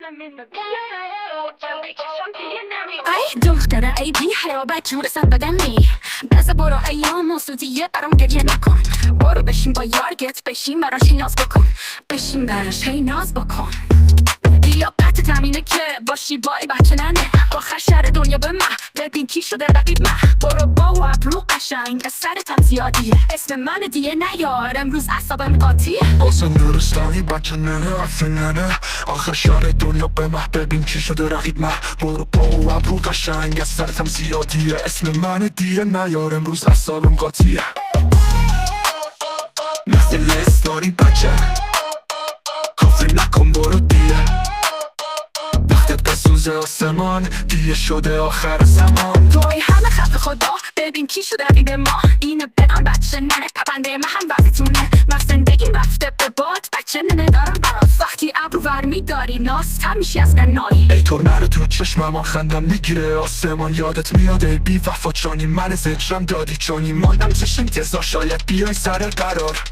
ای دختر ای بی حیا بدجور سر بدنی بزا برو ایام موسودیه برام گریه نکن برو بشین با یارگت بشین براش هی ناز بکن بشین براش هی ناز بکن یا قطع تمینه که باشی بای بچه ننه با خشر دنیا به من ببین کی شده رقیب من برو با و ابرو قشنگ از سرتم زیادیه اسم من دیگه نیار امروز اعصابم قاطیه بازم نورستانی بچه ننه اصل ننه آخه شهر دنیا به من ببین کی شده رقیب من برو با و ابرو قشنگ از سرتم زیادیه اسم من دیگه نیار امروز اعصابم قاطیه مثل لستانی بچه کافی نکن برو دیگه وقتت بسوزه آسمان دیگه شده آخر زمان توی همه خط خدا ببین کی شده رقیب ما اینو بدان بچه ننه پرنده من هم وقتتونه وقت زندگیم رفته به باد بچه ننه دارم برات وقتی ابرو ور میداری ناز میشی از قنایی ای تو نره تو چشمم خندم میگیره آسمان یادت میاد ای بی وفا چانی من زجرم دادی چونی ماندم چشم تزا شاید بیای سر قرار